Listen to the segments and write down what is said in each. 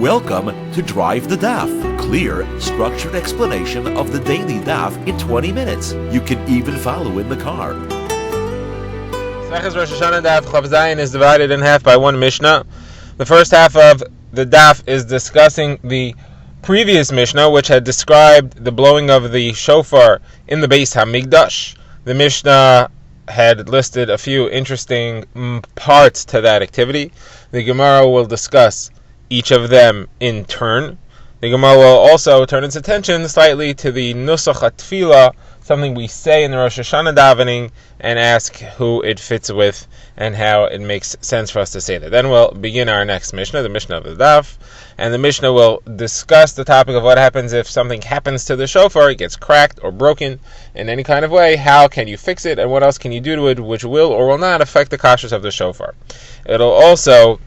Welcome to Drive the Daf. Clear, structured explanation of the daily Daf in 20 minutes. You can even follow in the car. Rosh Hashana Daf Chav Zayin is divided in half by one Mishnah. The first half of the Daf is discussing the previous Mishnah, which had described the blowing of the shofar in the Beis Hamikdash. The Mishnah had listed a few interesting parts to that activity. The Gemara will discuss each of them in turn. The Gemara will also turn its attention slightly to the Nusach HaTfilah, something we say in the Rosh Hashana davening, and ask who it fits with and how it makes sense for us to say that. Then we'll begin our next Mishnah, the Mishnah of the Daf, and the Mishnah will discuss the topic of what happens if something happens to the shofar, it gets cracked or broken in any kind of way. How can you fix it, and what else can you do to it which will or will not affect the kashrus of the shofar. It'll also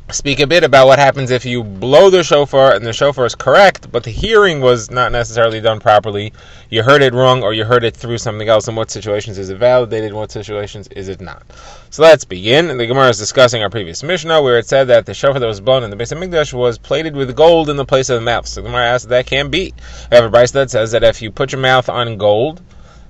speak a bit about what happens if you blow the shofar and the shofar is correct, but the hearing was not necessarily done properly. You heard it wrong or you heard it through something else. In what situations is it validated? In what situations is it not? So let's begin. The Gemara is discussing our previous Mishnah where it said that the shofar that was blown in the Beis Hamikdash was plated with gold in the place of the mouth. So the Gemara asks, that can't be. We have a brayso that says that if you put your mouth on gold,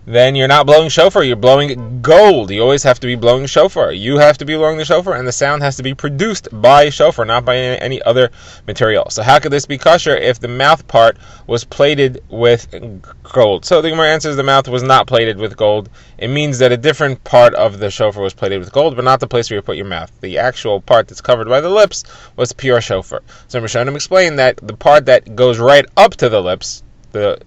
then you're not blowing shofar, you're blowing gold. You always have to be blowing shofar. You have to be blowing the shofar, and the sound has to be produced by shofar, not by any other material. So how could this be kosher if the mouth part was plated with gold? So the Gemara answers the mouth was not plated with gold. It means that a different part of the shofar was plated with gold, but not the place where you put your mouth. The actual part that's covered by the lips was pure shofar. So Rishonim explained that the part that goes right up to the lips, the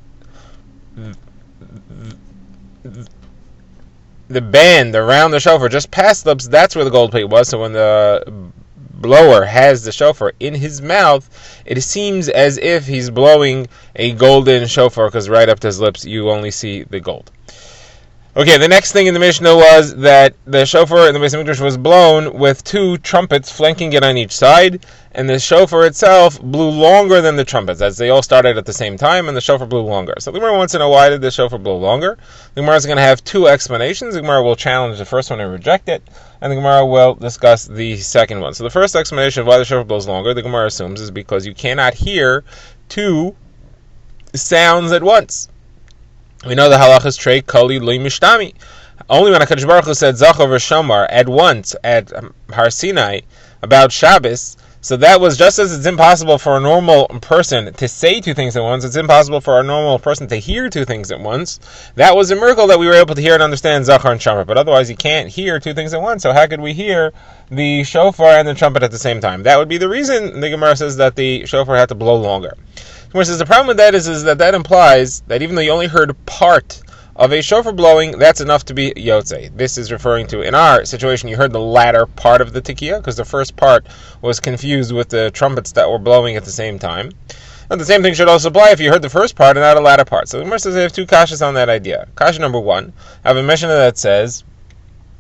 band around the shofar just past the lips, that's where the gold plate was. So when the blower has the shofar in his mouth, it seems as if he's blowing a golden shofar, because right up to his lips you only see the gold. Okay, the next thing in the Mishnah was that the shofar in the Beis Hamikdash was blown with two trumpets flanking it on each side, and the shofar itself blew longer than the trumpets, as they all started at the same time, and the shofar blew longer. So the Gemara wants to know, why did the shofar blow longer? The Gemara is going to have two explanations. The Gemara will challenge the first one and reject it, and the Gemara will discuss the second one. So the first explanation of why the shofar blows longer, the Gemara assumes, is because you cannot hear two sounds at once. We know the halacha is trei kali lo mishtami. Only when HaKadosh Baruch Hu said Zachor v'Shamar at once at Har Sinai about Shabbos, so that was just as it's impossible for a normal person to say two things at once, it's impossible for a normal person to hear two things at once. That was a miracle that we were able to hear and understand Zachor and Shamar, but otherwise you can't hear two things at once, so how could we hear the shofar and the trumpet at the same time? That would be the reason the Gemara says that the shofar had to blow longer. The Gemara says the problem with that is that implies that even though you only heard part of a shofar blowing, that's enough to be yotzei. This is referring to, in our situation, you heard the latter part of the tekiah, because the first part was confused with the trumpets that were blowing at the same time. And the same thing should also apply if you heard the first part and not a latter part. So the Gemara says they have two kashas on that idea. Kasha number one, I have a Mishnah that says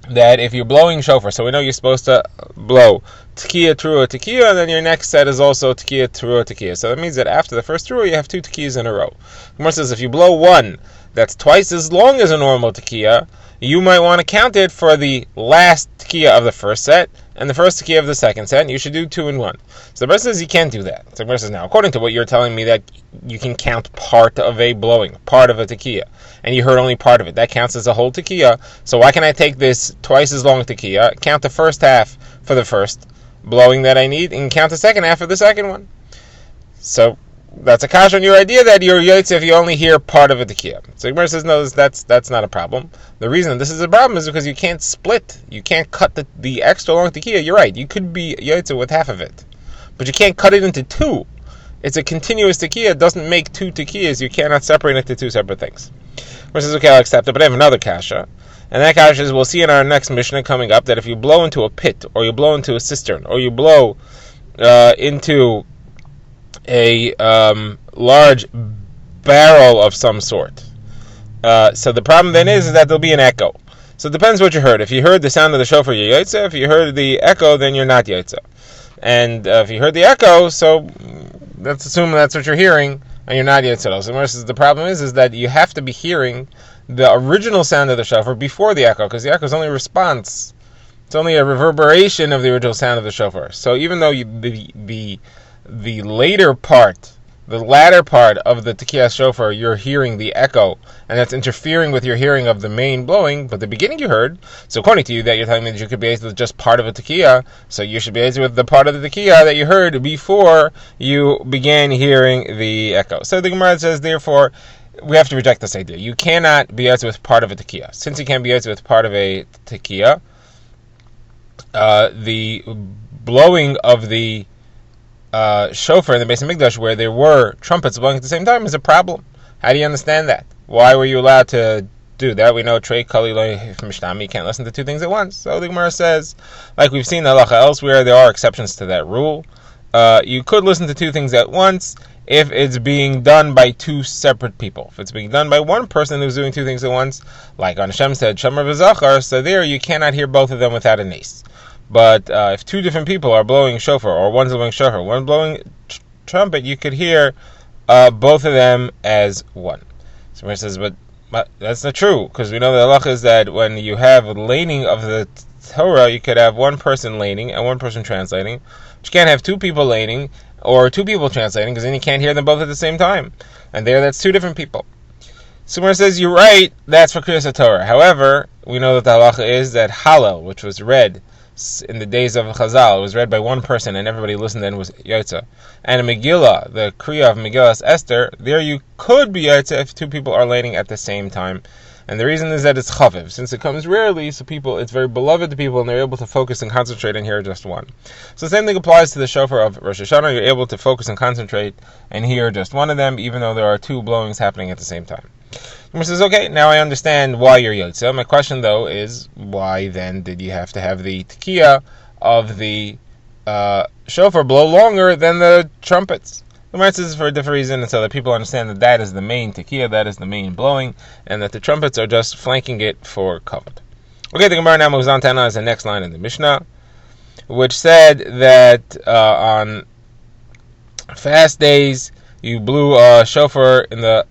that if you're blowing shofar, so we know you're supposed to blow tekiah, trua, tekiah, and then your next set is also tekiah, trua, tekiah. So that means that after the first trua, you have two tekiyahs in a row. The Gemara says if you blow one that's twice as long as a normal tekiah, you might want to count it for the last tekiah of the first set and the first tekiah of the second set, and you should do two in one. So the Gemara says you can't do that. So the Gemara says, now, according to what you're telling me, that you can count part of a blowing, part of a tekiah, and you heard only part of it, that counts as a whole tekiah. So why can I take this twice as long tekiah, count the first half for the first blowing that I need, and count the second half for the second one? So that's a kasha on your idea that you're yotze if you only hear part of a tekiah. So Gemara says, no, that's not a problem. The reason this is a problem is because you can't split. You can't cut the extra long tekiah. You're right. You could be yotze with half of it, but you can't cut it into two. It's a continuous tekiah. It doesn't make two tekiyahs. You cannot separate it into two separate things. Gemara says, okay, I'll accept it, but I have another kasha. And that kasha is, we'll see in our next Mishnah coming up, that if you blow into a pit, or you blow into a cistern, or you blow into a large barrel of some sort. So the problem then is that there'll be an echo. So it depends what you heard. If you heard the sound of the shofar, you're yotze. If you heard the echo, then you're not yotze. And if you heard the echo, so let's assume that's what you're hearing, and you're not yotze. So the problem is that you have to be hearing the original sound of the shofar before the echo, because the echo is only a response. It's only a reverberation of the original sound of the shofar. So even though the the latter part of the Tekiyah shofar, you're hearing the echo, and that's interfering with your hearing of the main blowing, but the beginning you heard. So according to you, that you're telling me that you could be able with just part of a Tekiyah, so you should be able with the part of the Tekiyah that you heard before you began hearing the echo. So the Gemara says, therefore, we have to reject this idea. You cannot be able with part of a Tekiyah. Since you can't be able with part of a Tekiyah, the blowing of the shofar in the Beis Hamikdash, where there were trumpets blowing at the same time, is a problem. How do you understand that? Why were you allowed to do that? We know Trey Kali Mishnami, you can't listen to two things at once. So the Gemara says, like we've seen halacha elsewhere, there are exceptions to that rule. You could listen to two things at once if it's being done by two separate people. If it's being done by one person who's doing two things at once, like on Hashem said, Shamar v'Zachar, so there you cannot hear both of them without a nace. But if two different people are blowing shofar, or one's blowing shofar, one blowing trumpet, you could hear both of them as one. So he says, but that's not true, because we know the halacha is that when you have laning of the Torah, you could have one person laning and one person translating. But you can't have two people laning or two people translating, because then you can't hear them both at the same time. And there, that's two different people. So when it says you're right, that's for Kriyas HaTorah. However, we know that the halacha is that Hallel, which was read in the days of Chazal, it was read by one person and everybody listened and was Yotza. And a Megillah, the Kriya of Megillas Esther, there you could be Yotza if two people are laning at the same time. And the reason is that it's chaviv. Since it comes rarely, so it's very beloved to people and they're able to focus and concentrate and hear just one. So the same thing applies to the shofar of Rosh Hashanah. You're able to focus and concentrate and hear just one of them, even though there are two blowings happening at the same time. He says, okay, now I understand why you're Yotze. My question, though, is why then did you have to have the Tekiyah of the shofar blow longer than the trumpets? The Gemara says for a different reason, so that people understand that is the main Tekiyah, that is the main blowing, and that the trumpets are just flanking it for kavod. Okay, the Gemara now moves on to analyze the next line in the Mishnah, which said that on fast days you blew a shofar in the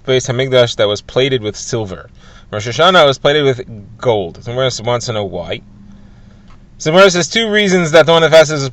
Beis Hamikdash that was plated with silver. Rosh Hashanah was plated with gold. The Gemara wants to know why. So the Gemara says two reasons that the one that fasts is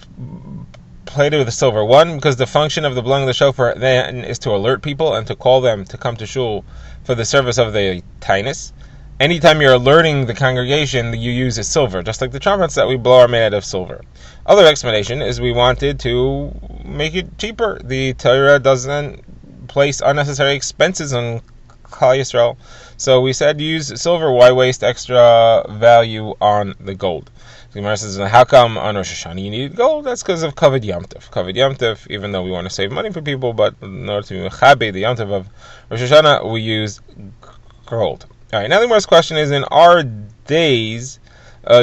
plated with silver. One, because the function of the blowing of the shofar then is to alert people and to call them to come to shul for the service of the tainus. Anytime you're alerting the congregation, you use a silver, just like the trumpets that we blow are made out of silver. Other explanation is we wanted to make it cheaper. The Torah doesn't place unnecessary expenses on Klal Yisrael, so we said use silver. Why waste extra value on the gold? The Gemara says, how come on Rosh Hashanah you need gold? That's because of Kavod Yom Tov. Kavod Yom Tov, even though we want to save money for people, but in order to be mechabe the Yom Tov of Rosh Hashanah, we use gold. All right, now the Gemara's question is, in our days,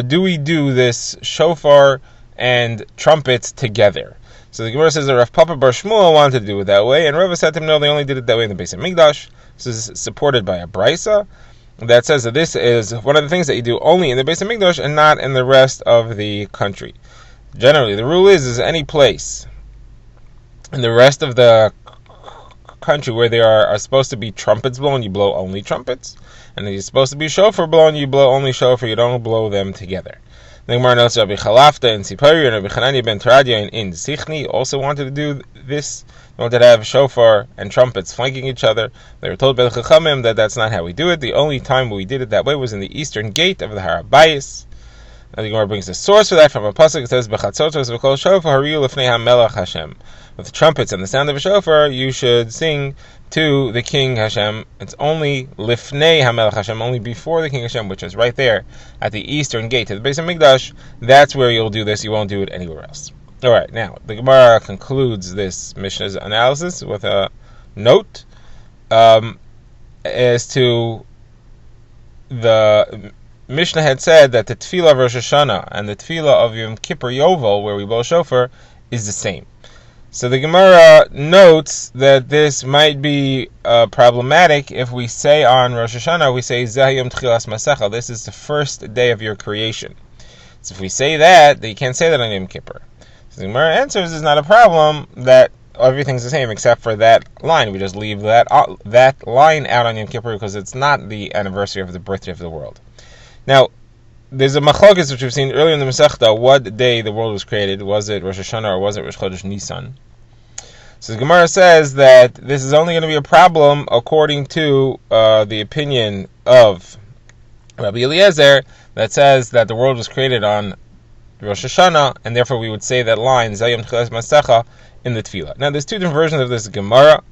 do we do this shofar and trumpets together? So the Gemara says that Rav Papa Bar Shmuel wanted to do it that way, and Rava said to him, no, they only did it that way in the Beis Hamikdash. This is supported by a brisa that says that this is one of the things that you do only in the Beis Hamikdash and not in the rest of the country. Generally, the rule is any place in the rest of the country where there are supposed to be trumpets blown, you blow only trumpets, and if you're supposed to be shofar blown, you blow only shofar, you don't blow them together. The Gemara notes Rabbi Chalafta and Sipari and Rabbi Chananya ben Teradia in Sichni also wanted to do this. They wanted to have shofar and trumpets flanking each other. They were told by the Chachamim that that's not how we do it. The only time we did it that way was in the eastern gate of the Har HaBayis. And the Gemara brings a source for that from a pasuk. It says, "B'chatzotos v'kol shofar hariu lifnei hamelach Hashem." With the trumpets and the sound of a shofar, you should sing to the King Hashem. It's only lifnei hamelach Hashem, only before the King Hashem, which is right there at the eastern gate to the Beis Hamikdash. That's where you'll do this. You won't do it anywhere else. All right. Now the Gemara concludes this Mishnah's analysis with a note as to the Mishnah had said that the tefillah of Rosh Hashanah and the tefillah of Yom Kippur Yovel, where we blow shofar, is the same. So the Gemara notes that this might be problematic if we say on Rosh Hashanah, we say Zeh Yom Tchilas Masecha, this is the first day of your creation. So if we say that, you can't say that on Yom Kippur. So the Gemara answers it's not a problem, that everything's the same except for that line. We just leave that line out on Yom Kippur because it's not the anniversary of the birthday of the world. Now, there's a machlokes which we've seen earlier in the Masechta, what day the world was created. Was it Rosh Hashanah or was it Rosh Chodesh Nisan? So the Gemara says that this is only going to be a problem according to the opinion of Rabbi Eliezer, that says that the world was created on Rosh Hashana, and therefore we would say that line Zayom Tchilas Masecha in the Tefillah. Now there's two different versions of this Gemara.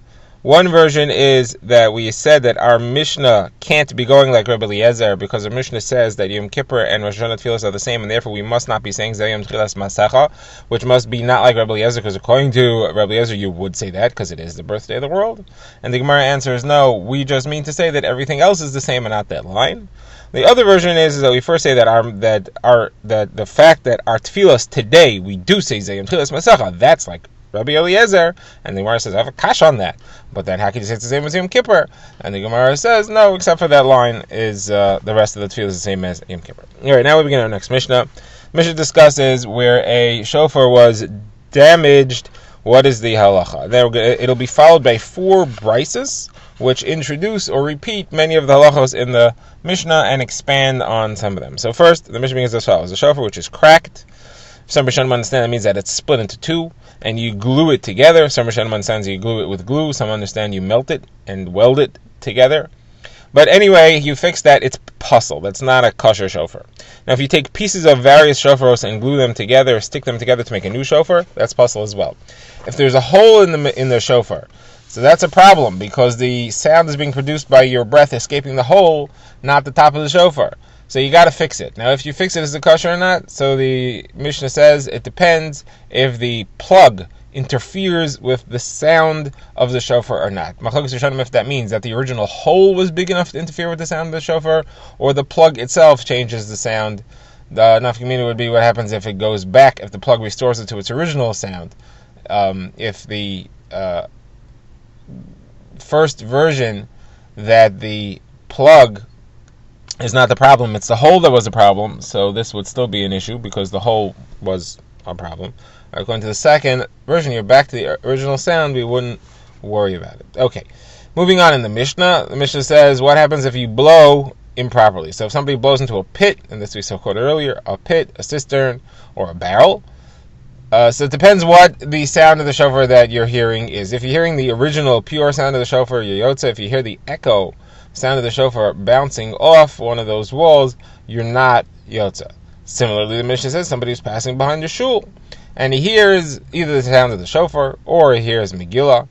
One version is that we said that our Mishnah can't be going like Rabbi Eliezer, because our Mishnah says that Yom Kippur and Rosh Hashana Tefillah are the same, and therefore we must not be saying Zayom Tchilas Masecha, which must be not like Rabbi Eliezer, because according to Rabbi Eliezer you would say that because it is the birthday of the world. And the Gemara answers no, we just mean to say that everything else is the same and not that line. The other version is that we first say that the fact that our tefillas today we do say Zayom Tchilas Masecha, that's like Rabbi Eliezer, and the Gemara says I have a kash on that. But then how can you say it's the same as Yom Kippur? And the Gemara says no, except for that line is the rest of the tefillah is the same as Yom Kippur. All right, now we begin our next Mishnah. Mishnah discusses where a shofar was damaged. What is the halacha? It'll be followed by 4 brises, which introduce or repeat many of the halachos in the Mishnah and expand on some of them. So first, the Mishnah begins as follows: a shofar which is cracked. Some Rishonim understand that means that it's split into 2, and you glue it together. Some Rishonim understand you glue it with glue. Some understand you melt it and weld it together. But anyway, you fix that, it's puzzle. That's not a kosher shofar. Now, if you take pieces of various shofaros and glue them together, stick them together to make a new shofar, that's puzzle as well. If there's a hole in the shofar, so that's a problem, because the sound is being produced by your breath escaping the hole, not the top of the shofar. So you got to fix it. Now, if you fix it, is it kosher or not? So the Mishnah says it depends if the plug interferes with the sound of the shofar or not. Machlokes Rishonim if that means that the original hole was big enough to interfere with the sound of the shofar, or the plug itself changes the sound. The nafkamina would be what happens if it goes back, if the plug restores it to its original sound. If the first version, that the plug is not the problem, it's the hole that was a problem, so this would still be an issue because the hole was a problem. According to the second version, you're back to the original sound, we wouldn't worry about it. Okay, moving on in the Mishnah says, what happens if you blow improperly? So if somebody blows into a pit, and this we saw quoted earlier, a pit, a cistern, or a barrel, so it depends what the sound of the shofar that you're hearing is. If you're hearing the original pure sound of the shofar, you're yotza. If you hear the echo sound of the shofar bouncing off one of those walls, you're not yotza. Similarly, the Mishnah says somebody who's passing behind the shul, and he hears either the sound of the shofar or he hears Megillah.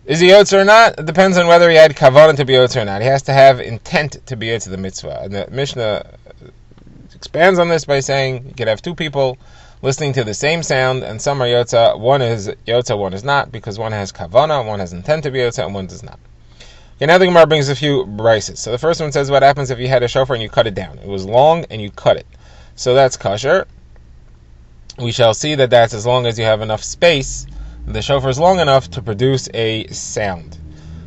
Is he yotza or not? It depends on whether he had kavanah to be yotza or not. He has to have intent to be yotza the mitzvah. And the Mishnah expands on this by saying you could have 2 people listening to the same sound, and some are yotza. One is yotza, one is not, because one has kavanah, one has intent to be yotza, and one does not. Okay, now the Gemara brings a few brises. So the first one says, what happens if you had a shofar and you cut it down? It was long and you cut it. So that's kosher. We shall see that that's as long as you have enough space. The shofar is long enough to produce a sound.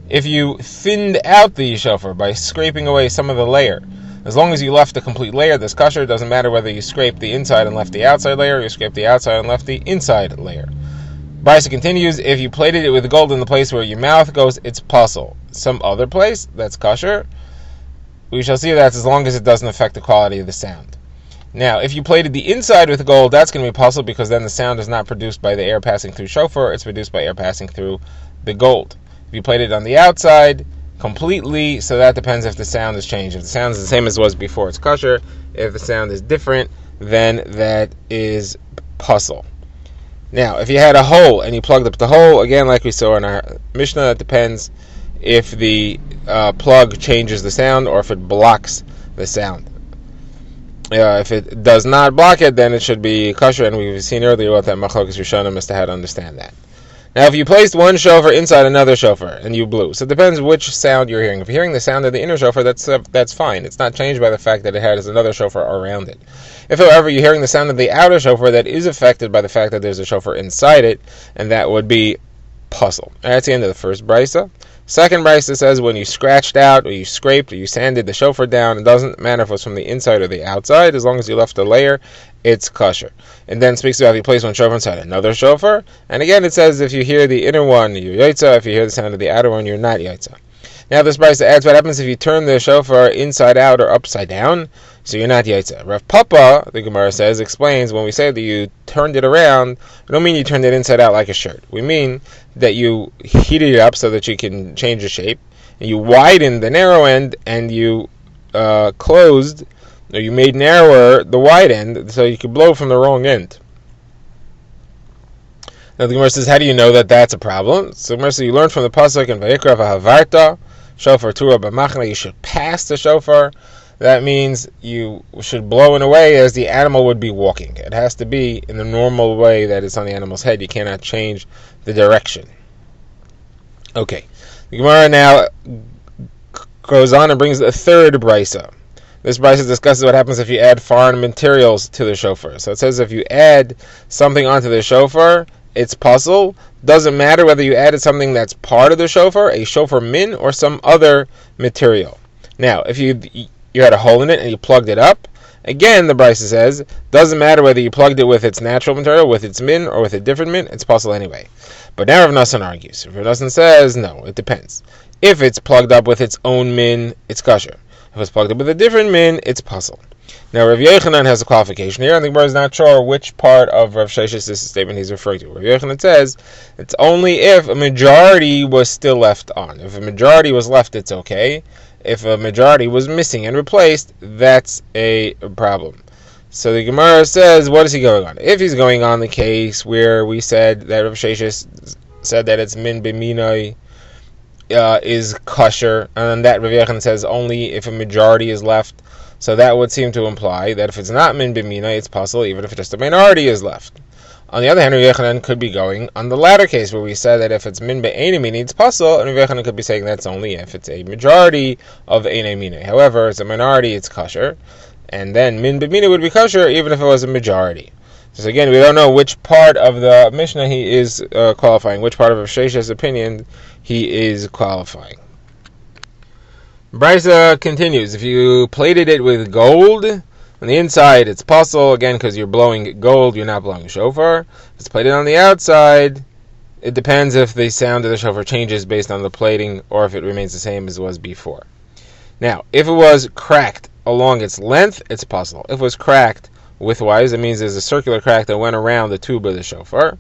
If you thinned out the shofar by scraping away some of the layer, as long as you left the complete layer, that's kosher. It doesn't matter whether you scraped the inside and left the outside layer, or you scraped the outside and left the inside layer. Brisa continues, if you plated it with gold in the place where your mouth goes, it's puzzle. Some other place, that's kosher. We shall see that as long as it doesn't affect the quality of the sound. Now, if you plated the inside with gold, that's going to be puzzle, because then the sound is not produced by the air passing through shofar, it's produced by air passing through the gold. If you plated it on the outside completely, so that depends if the sound has changed. If the sound is the same as it was before, it's kosher. If the sound is different, then that is puzzle. Now, if you had a hole and you plugged up the hole, again, like we saw in our Mishnah, it depends if the plug changes the sound or if it blocks the sound. If it does not block it, then it should be kosher, and we've seen earlier what that machlokes Rishonim as to how to understand that. Now, if you placed one shofar inside another shofar and you blew, so it depends which sound you're hearing. If you're hearing the sound of the inner shofar, that's fine. It's not changed by the fact that it has another shofar around it. If, however, you're hearing the sound of the outer shofar, that is affected by the fact that there's a shofar inside it, and that would be puzzle. That's the end of the first brisa. Second brisa says when you scratched out, or you scraped, or you sanded the shofar down, it doesn't matter if it's from the inside or the outside, as long as you left a layer, it's kosher. And then speaks about if you place one shofar inside another shofar, and again it says if you hear the inner one, you're yotza. If you hear the sound of the outer one, you're not yotza. Now this brisa adds, what happens if you turn the shofar inside out or upside down? so you're not Yaitza. Rav Papa, the Gemara says, explains, when we say that you turned it around, we don't mean you turned it inside out like a shirt. We mean that you heated it up so that you can change the shape, and you widened the narrow end, and you closed, or you made narrower the wide end, so you could blow from the wrong end. Now the Gemara says, how do you know that that's a problem? So the Gemara says, you learned from the pasuk in Vayikra v'havarta, shofar tura b'machna, you should pass the shofar. That means you should blow in a way as the animal would be walking. It has to be in the normal way that it's on the animal's head. You cannot change the direction. Okay. The Gemara now goes on and brings a third brisa. This brisa discusses what happens if you add foreign materials to the shofar. So it says if you add something onto the shofar, it's puzzle. Doesn't matter whether you added something that's part of the shofar, a shofar min, or some other material. Now, if you had a hole in it and you plugged it up, again, the brisa says, doesn't matter whether you plugged it with its natural material, with its min, or with a different min, it's puzzle anyway. But now Rav Nassan argues. Rav Nassan says, no, it depends. If it's plugged up with its own min, it's kosher. If it's plugged up with a different min, it's puzzle. Now, Rav Yochanan has a qualification here. I think Gemara is not sure which part of Rav Shesh's statement he's referring to. Rav Yochanan says it's only if a majority was still left on. If a majority was left, it's okay. If a majority was missing and replaced, that's a problem. So the Gemara says, what is he going on? If he's going on the case where we said that Rav Shesh said that it's min b'minoi is kosher, and that Rav Yochanan says only if a majority is left. So that would seem to imply that if it's not min b'minoi, it's possible even if just a minority is left. On the other hand, Rav Yochanan could be going on the latter case where we said that if it's min be'enei minoi, it's possible, and Rav Yochanan could be saying that's only if it's a majority of enei minoi. However, it's a minority, it's kosher, and then min b'minoi would be kosher even if it was a majority. So again, we don't know which part of the Mishnah he is qualifying, which part of Rav Shesh's opinion he is qualifying. Brisa continues, if you plated it with gold, on the inside it's puzzle, again because you're blowing gold, you're not blowing shofar. If it's plated on the outside, it depends if the sound of the shofar changes based on the plating or if it remains the same as it was before. Now, if it was cracked along its length, it's puzzle. If it was cracked widthwise, it means there's a circular crack that went around the tube of the shofar.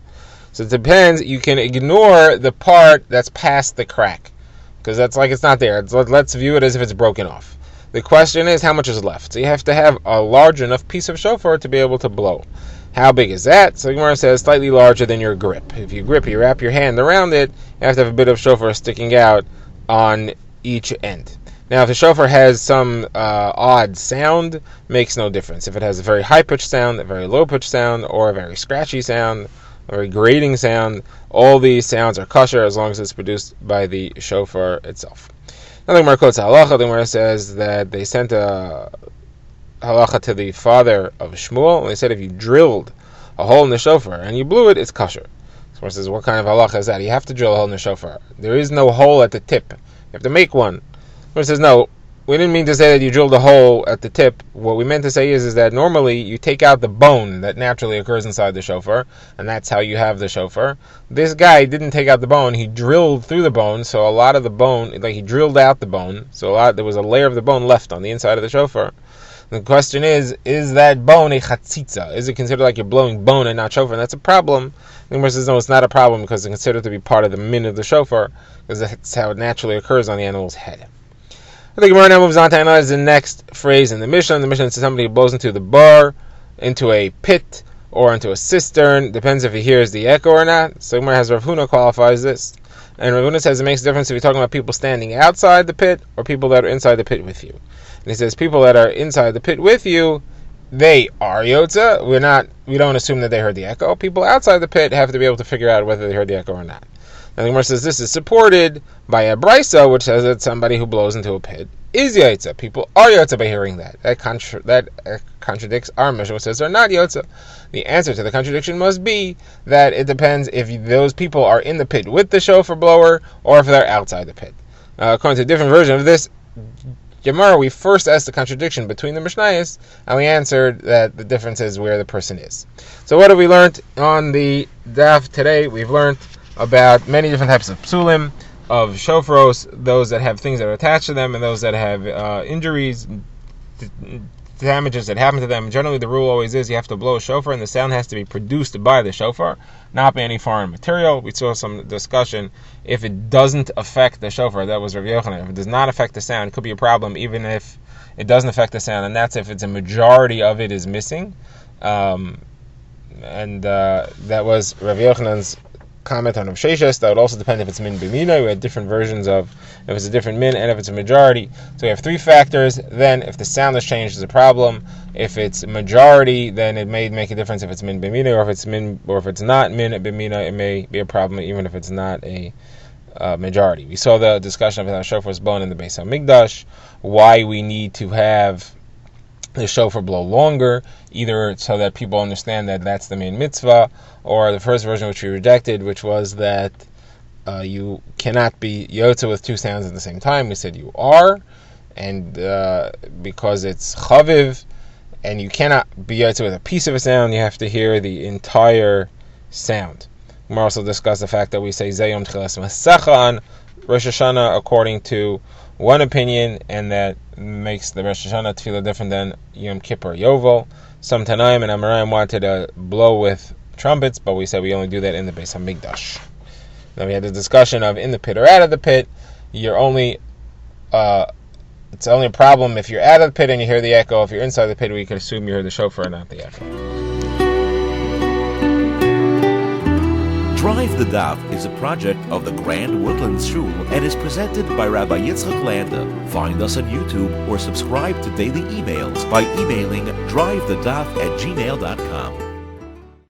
So it depends, you can ignore the part that's past the crack, because that's like it's not there. Let's view it as if it's broken off. The question is, how much is left? So you have to have a large enough piece of shofar to be able to blow. How big is that? So Gemara says slightly larger than your grip. If you grip, you wrap your hand around it, you have to have a bit of shofar sticking out on each end. Now, if the shofar has some odd sound, makes no difference. If it has a very high-pitched sound, a very low-pitched sound, or a very scratchy sound, a very grating sound, all these sounds are kosher as long as it's produced by the shofar itself. Now the Gemara quotes halacha. The Gemara says that they sent a halacha to the father of Shmuel, and they said if you drilled a hole in the shofar and you blew it, it's kosher. The Gemara says, what kind of halacha is that? You have to drill a hole in the shofar. There is no hole at the tip. You have to make one. The Gemara says, no, we didn't mean to say that you drilled a hole at the tip. What we meant to say is that normally you take out the bone that naturally occurs inside the shofar, and that's how you have the shofar. This guy didn't take out the bone, he drilled through the bone, so a lot of the bone, like he drilled out the bone, so there was a layer of the bone left on the inside of the shofar. The question is that bone a chatzitza? Is it considered like you're blowing bone and not shofar? And that's a problem. The Gemara says, no, it's not a problem because it's considered to be part of the min of the shofar, because that's how it naturally occurs on the animal's head. The Gemara now moves on to analyze the next phrase in the Mishnah. The Mishnah says somebody who blows into the bar, into a pit, or into a cistern. Depends if he hears the echo or not. So Gemara has Rav Huna qualifies this. And Rav Huna says it makes a difference if you're talking about people standing outside the pit or people that are inside the pit with you. And he says people that are inside the pit with you, they are Yotza. We don't assume that they heard the echo. People outside the pit have to be able to figure out whether they heard the echo or not. And the Gemara says this is supported by a brisa, which says that somebody who blows into a pit is Yotza. People are Yotza by hearing that. That contradicts our Mishnah, which says they're not Yotza. The answer to the contradiction must be that it depends if those people are in the pit with the shofar blower or if they're outside the pit. According to a different version of this Gemara, we first asked the contradiction between the Mishnayos, and we answered that the difference is where the person is. So what have we learned on the daf today? We've learned about many different types of psulim, of shofaros, those that have things that are attached to them, and those that have injuries, damages that happen to them. Generally, the rule always is you have to blow a shofar, and the sound has to be produced by the shofar, not by any foreign material. We saw some discussion if it doesn't affect the shofar. That was Rav Yochanan. If it does not affect the sound, it could be a problem even if it doesn't affect the sound, and that's if it's a majority of it is missing. That was Rav Yochanan's comment on Rav Sheshes. That would also depend if it's min b'mina. We had different versions of if it's a different min and if it's a majority. So we have three factors. Then if the sound is changed, is a problem. If it's majority, then it may make a difference if it's min b'mina, or if it's not min b'mina, it may be a problem even if it's not a majority. We saw the discussion of how shofar was blown in the Beis HaMikdash, why we need to have the shofar blow longer, either so that people understand that that's the main mitzvah, or the first version which we rejected, which was that you cannot be yotze with two sounds at the same time. We said you are, and because it's chaviv, and you cannot be yotze with a piece of a sound, you have to hear the entire sound. We also discussed the fact that we say Zayom Tchilas Masecha on Rosh Hashanah according to one opinion, and that makes the Rosh Hashanah tefillah different than Yom Kippur Yovel. Some Tanaim and Amoraim wanted to blow with trumpets, but we said we only do that in the Beis HaMikdash. Then we had the discussion of in the pit or out of the pit. It's only a problem if you're out of the pit and you hear the echo. If you're inside the pit, we can assume you hear the shofar and not the echo. Drive the Daf is a project of the Grand Woodlands Shul and is presented by Rabbi Yitzchak Landa. Find us on YouTube or subscribe to daily emails by emailing drivethedaf@gmail.com.